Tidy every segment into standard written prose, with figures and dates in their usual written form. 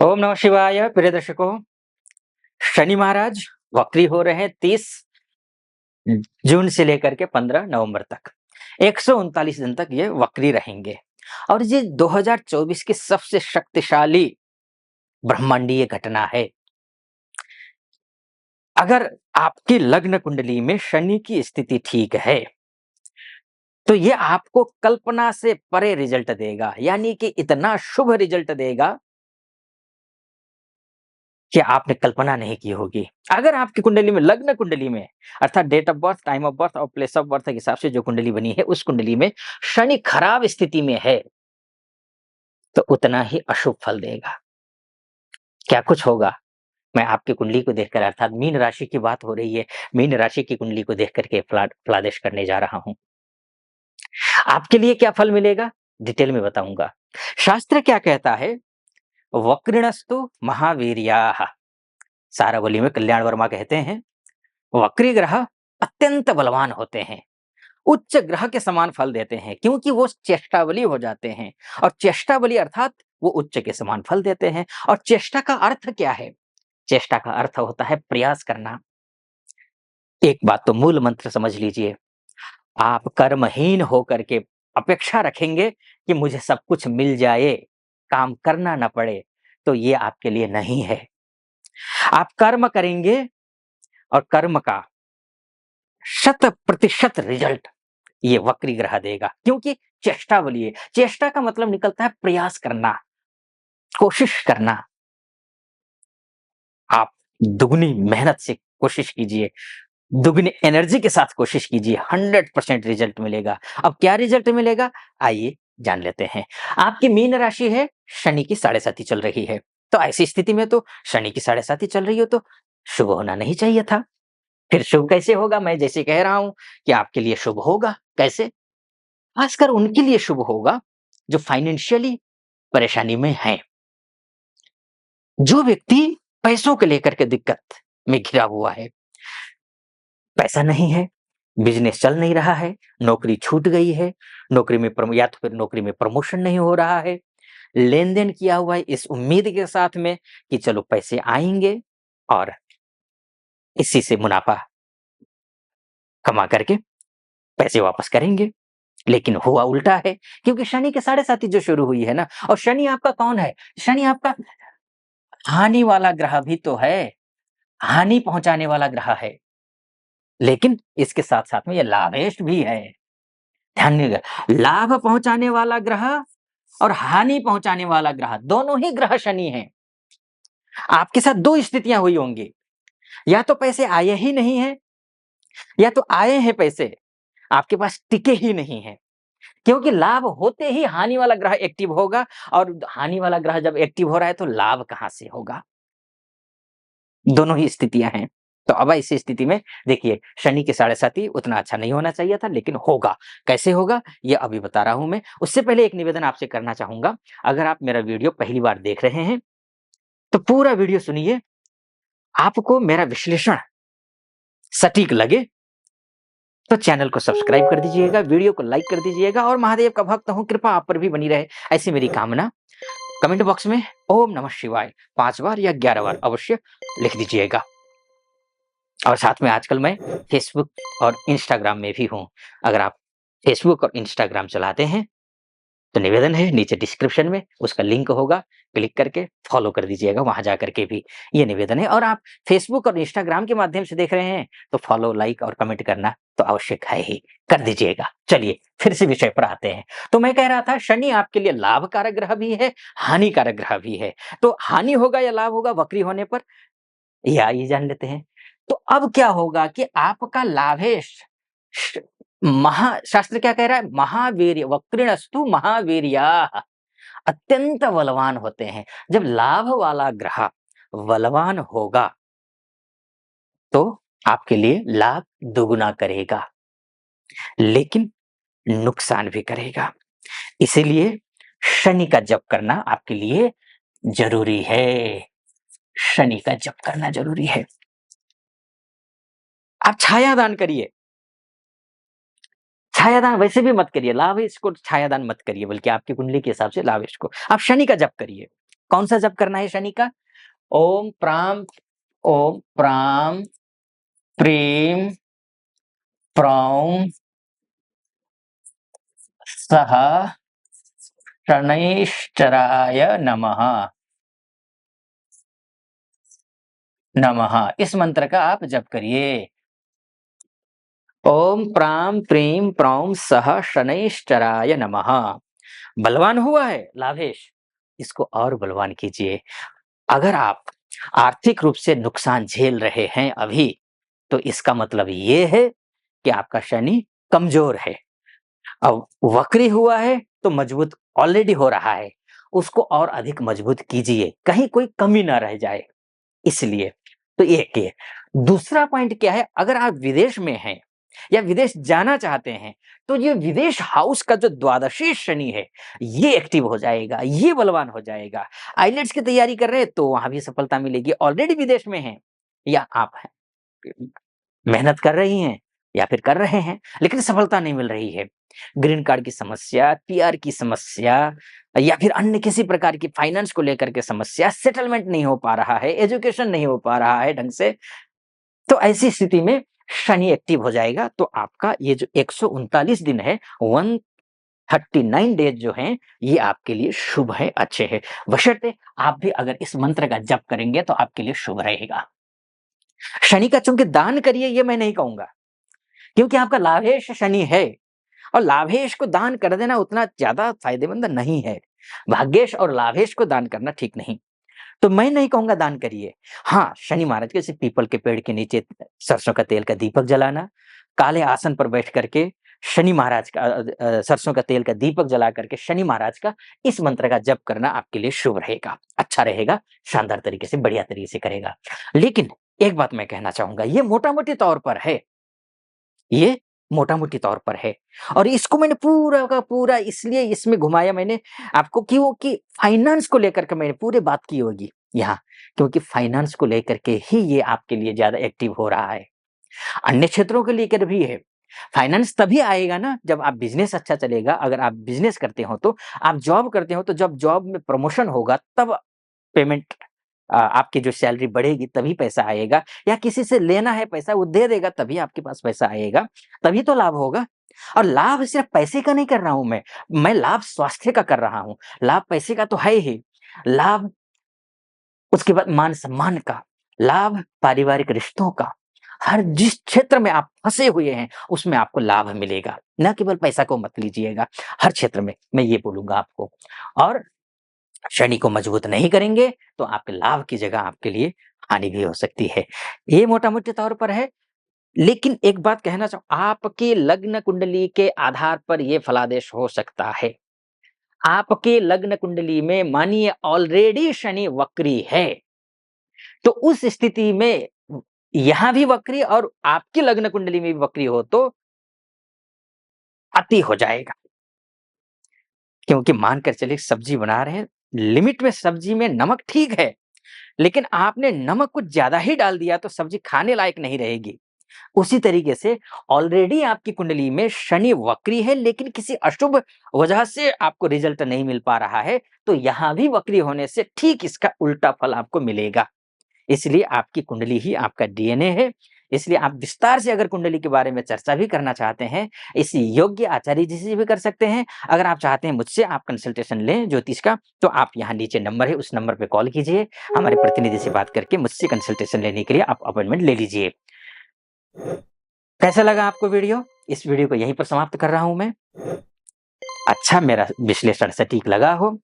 ओम नमः शिवाय। प्रिय दर्शकों, शनि महाराज वक्री हो रहे हैं 30 जून से लेकर के 15 नवंबर तक। 139 दिन तक ये वक्री रहेंगे और ये 2024 की सबसे शक्तिशाली ब्रह्मांडीय घटना है। अगर आपकी लग्न कुंडली में शनि की स्थिति ठीक है, तो ये आपको कल्पना से परे रिजल्ट देगा, यानी कि इतना शुभ रिजल्ट देगा कि आपने कल्पना नहीं की होगी। अगर आपकी कुंडली में लग्न कुंडली में अर्थात date of birth, time of birth और प्लेस ऑफ बर्थ के हिसाब से जो कुंडली बनी है, उस कुंडली में शनि खराब स्थिति में है, तो उतना ही अशुभ फल देगा। क्या कुछ होगा? मैं आपकी कुंडली को देखकर अर्थात मीन राशि की बात हो रही है, मीन राशि की कुंडली को देख करके फलादेश करने जा रहा हूं। आपके लिए क्या फल मिलेगा, डिटेल में बताऊंगा। शास्त्र क्या कहता है? वक्रिणस्तु महावीर्याः। सारावली में कल्याण वर्मा कहते हैं, वक्री ग्रह अत्यंत बलवान होते हैं, उच्च ग्रह के समान फल देते हैं, क्योंकि वो चेष्टाबली हो जाते हैं। और चेष्टाबली अर्थात वो उच्च के समान फल देते हैं। और चेष्टा का अर्थ क्या है? चेष्टा का अर्थ होता है प्रयास करना। एक बात तो मूल मंत्र समझ लीजिए, आप कर्महीन होकर के अपेक्षा रखेंगे कि मुझे सब कुछ मिल जाए, काम करना ना पड़े, तो ये आपके लिए नहीं है। आप कर्म करेंगे और कर्म का 100% रिजल्ट ये वक्री ग्रह देगा, क्योंकि चेष्टा बलिए, चेष्टा का मतलब निकलता है प्रयास करना, कोशिश करना। आप दुगनी मेहनत से कोशिश कीजिए, दुगनी एनर्जी के साथ कोशिश कीजिए, 100% रिजल्ट मिलेगा। अब क्या रिजल्ट मिलेगा, आइए जान लेते हैं। आपकी मीन राशि है, शनि की साढ़े साती चल रही है, तो ऐसी स्थिति में तो शनि की साढ़े साती चल रही हो तो शुभ होना नहीं चाहिए था। फिर शुभ कैसे होगा? मैं जैसे कह रहा हूं कि आपके लिए शुभ होगा, कैसे? खासकर उनके लिए शुभ होगा जो फाइनेंशियली परेशानी में हैं। जो व्यक्ति पैसों को लेकर के दिक्कत में घिरा हुआ है, पैसा नहीं है, बिजनेस चल नहीं रहा है, नौकरी छूट गई है, नौकरी में या तो फिर नौकरी में प्रमोशन नहीं हो रहा है, लेन-देन किया हुआ है इस उम्मीद के साथ में कि चलो पैसे आएँगे और इसी से मुनाफा कमा करके पैसे वापस करेंगे। लेकिन हुआ उल्टा है, क्योंकि शनि के साढ़े साती जो शुरू हुई है ना, और शनि आपका कौन है? शनि आपका हानि वाला ग्रह भी तो है, हानि पहुँचाने वाला ग्रह है, लेकिन इसके साथ-साथ में ये लाभेश भी है। ध्यान दीजिएगा, लाभ पहुँचाने वाला ग्रह और हानि पहुँचाने वाला ग्रह, दोनों ही ग्रह शनि हैं। आपके साथ 2 स्थितियाँ हुई होंगी, या तो पैसे आए ही नहीं हैं, या तो आए हैं पैसे, आपके पास टिके ही नहीं हैं। क्योंकि लाभ होते ही हानि वाला ग्रह एक्टिव होगा, और हानि वाला ग्रह जब एक्टिव हो रहा है तो लाभ कहाँ से होगा? दोनों ही स्थितियाँ हैं। तो अब ऐसी स्थिति में देखिए, शनि की साढ़े साती उतना अच्छा नहीं होना चाहिए था, लेकिन होगा। कैसे होगा? ये अभी बता रहा हूँ मैं। उससे पहले एक निवेदन आपसे करना चाहूँगा, अगर आप मेरा वीडियो पहली बार देख रहे हैं, तो पूरा वीडियो सुनिए। आपको मेरा विश्लेषण सटीक लगे, तो चैनल को सब्सक्राइब कर दीजिएगा, वीडियो को लाइक कर दीजिएगा, और महादेव का भक्त हूँ, कृपा आप पर भी बनी रहे, ऐसी मेरी कामना। कमेंट बॉक्स में ओम नमः शिवाय 5 बार या 11 बार अवश्य लिख दीजिएगा। और साथ में आजकल मैं फेसबुक और इंस्टाग्राम में भी हूँ। अगर आप फेसबुक और इंस्टाग्राम चलाते हैं, तो निवेदन है नीचे डिस्क्रिप्शन में उसका लिंक होगा, क्लिक करके फॉलो कर दीजिएगा वहाँ जा करके भी, ये निवेदन है। और आप फेसबुक और इंस्टाग्राम के माध्यम से देख रहे हैं, तो फॉलो, लाइक और कमेंट करना तो आवश्यक है ही, कर दीजिएगा। चलिए फिर से विषय पर आते हैं। तो मैं कह रहा था, शनि आपके लिए लाभकारक ग्रह भी है, हानिकारक ग्रह भी है। तो हानि होगा या लाभ होगा वक्री होने पर, ये आइए जान लेते हैं। तो अब क्या होगा कि आपका लाभेश श शास्त्र क्या कह रहा है? महावीर्य वक्रिणस्तु महावीर्याः, अत्यंत बलवान होते हैं। जब लाभ वाला ग्रह बलवान होगा, तो आपके लिए लाभ दुगुना करेगा, लेकिन नुकसान भी करेगा। इसीलिए शनि का जप करना आपके लिए ज़रूरी है। शनि का जप करना ज़रूरी है। आप छाया दान करिए। छायादान वैसे भी मत करिए, लावेश को छायादान मत करिए, बल्कि आपकी कुंडली के हिसाब से लावेश को आप शनि का जप करिए। कौन सा जप करना है शनि का? ओम प्राम ओम प्राम प्रीम प्रौम सह शनैश्चराय नमः। नमः इस मंत्र का आप जप करिए। ओम प्राम प्रीम प्रौम सह शनैश्चराय नमः। बलवान हुआ है लाभेश, इसको और बलवान कीजिए। अगर आप आर्थिक रूप से नुकसान झेल रहे हैं अभी, तो इसका मतलब ये है कि आपका शनि कमजोर है। अब वक्री हुआ है तो मजबूत ऑलरेडी हो रहा है, उसको और अधिक मजबूत कीजिए, कहीं कोई कमी ना रह जाए। इसलिए तो एक ये। दूसरा पॉइंट क्या है, अगर आप विदेश में हैं या विदेश जाना चाहते हैं, तो ये विदेश हाउस का जो द्वादशी शनि है, ये एक्टिव हो जाएगा, ये बलवान हो जाएगा। आइलेट्स की तैयारी कर रहे हैं तो वहां भी सफलता मिलेगी। ऑलरेडी विदेश में हैं या आप हैं, मेहनत कर रही हैं या फिर कर रहे हैं लेकिन सफलता नहीं मिल रही है, ग्रीन कार्ड की समस्या, पीआर की समस्या या फिर अन्य किसी प्रकार की फाइनेंस को लेकर के समस्या, सेटलमेंट नहीं हो पा रहा है, एजुकेशन नहीं हो पा रहा है ढंग से, तो ऐसी स्थिति में शनि एक्टिव हो जाएगा। तो आपका ये जो 139 दिन है, 139 डेज जो हैं, ये आपके लिए शुभ है, अच्छे हैं। बशर्ते आप भी अगर इस मंत्र का जप करेंगे तो आपके लिए शुभ रहेगा। शनि का चूंकि दान करिए ये मैं नहीं कहूंगा, क्योंकि आपका लाभेश शनि है और लाभेश को दान कर देना उतना ज्यादा फायदेमंद नहीं है। भाग्येश और लाभेश को दान करना ठीक नहीं, तो मैं नहीं कहूंगा दान करिए। हाँ, शनि महाराज के जैसे पीपल के पेड़ के नीचे सरसों का तेल का दीपक जलाना, काले आसन पर बैठ करके शनि महाराज का सरसों का तेल का दीपक जला करके शनि महाराज का इस मंत्र का जप करना आपके लिए शुभ रहेगा, अच्छा रहेगा, शानदार तरीके से, बढ़िया तरीके से करेगा। लेकिन एक बात मैं कहना चाहूंगा, ये मोटा-मोटी तौर पर है, ये मोटा-मोटी तौर पर है और इसको मैंने पूरा का पूरा इसलिए इसमें घुमाया मैंने आपको कि फाइनेंस को लेकर के मैंने पूरी बात की होगी यहाँ, क्योंकि फाइनेंस को लेकर के ही ये आपके लिए ज़्यादा एक्टिव हो रहा है। अन्य क्षेत्रों को लेकर भी है। फाइनेंस तभी आएगा ना जब आप बिज़नेस अच्छा चलेगा, अगर आप बिज़नेस करते हो तो, आप जॉब करते हो तो जब जॉब में प्रमोशन होगा तब पेमेंट आपकी जो सैलरी बढ़ेगी तभी पैसा आएगा, या किसी से लेना है पैसा वो दे देगा तभी आपके पास पैसा आएगा, तभी तो लाभ होगा। और लाभ सिर्फ पैसे का नहीं कर रहा हूं मैं लाभ स्वास्थ्य का कर रहा हूं। लाभ पैसे का तो है ही, लाभ उसके बाद मान सम्मान का, लाभ पारिवारिक रिश्तों का, हर जिस क्षेत्र में आप फंसे हुए हैं उसमें आपको लाभ मिलेगा। न केवल पैसा को मत लीजिएगा, हर क्षेत्र में मैं ये बोलूंगा आपको। और शनि को मजबूत नहीं करेंगे तो आपके लाभ की जगह आपके लिए हानि भी हो सकती है। ये मोटा-मोटे तौर पर है। लेकिन एक बात कहना चाहूँ, आपके लग्न कुंडली के आधार पर ये फलादेश हो सकता है। आपके लग्न कुंडली में मानिए ऑलरेडी शनि वक्री है, तो उस स्थिति में यहाँ भी वक्री और आपकी लग्न कुंडली में भी वक्री हो तो अति हो जाएगा। क्योंकि मानकर चलिए सब्जी बना रहे हैं, लिमिट में सब्जी में नमक ठीक है, लेकिन आपने नमक कुछ ज़्यादा ही डाल दिया तो सब्ज़ी खाने लायक नहीं रहेगी। उसी तरीके से ऑलरेडी आपकी कुंडली में शनि वक्री है लेकिन किसी अशुभ वजह से आपको रिज़ल्ट नहीं मिल पा रहा है, तो यहाँ भी वक्री होने से ठीक इसका उल्टा फल आपको मिलेगा। इसलिए आपकी कुंडली ही आपका डीएनए है। इसलिए आप विस्तार से अगर कुंडली के बारे में चर्चा भी करना चाहते हैं, इस योग्य आचार्य जी से भी कर सकते हैं। अगर आप चाहते हैं मुझसे आप कंसल्टेशन लें ज्योतिष का, तो आप यहाँ नीचे नंबर है, उस नंबर पे कॉल कीजिए। हमारे प्रतिनिधि से बात करके मुझसे कंसल्टेशन लेने के लिए आप अपॉइंटमेंट ले लीजिए। कैसा लगा आपको वीडियो? इस वीडियो को यहीं पर समाप्त कर रहा हूँ मैं। अच्छा मेरा विश्लेषण सटीक लगा हो,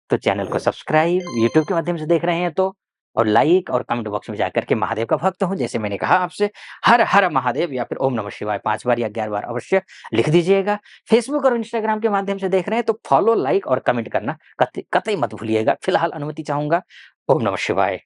तो चैनल को सब्सक्राइब, यूट्यूब के माध्यम से देख रहे हैं तो, और लाइक और कमेंट बॉक्स में जाकर के महादेव का भक्त हूँ, जैसे मैंने कहा आपसे, हर हर महादेव या फिर ओम नमः शिवाय 5 बार या 11 बार अवश्य लिख दीजिएगा। फेसबुक और इंस्टाग्राम के माध्यम से देख रहे हैं तो फॉलो, लाइक और कमेंट करना कतई मत भूलिएगा। फिलहाल अनुमति चाहूंगा। ओम नमः शिवाय।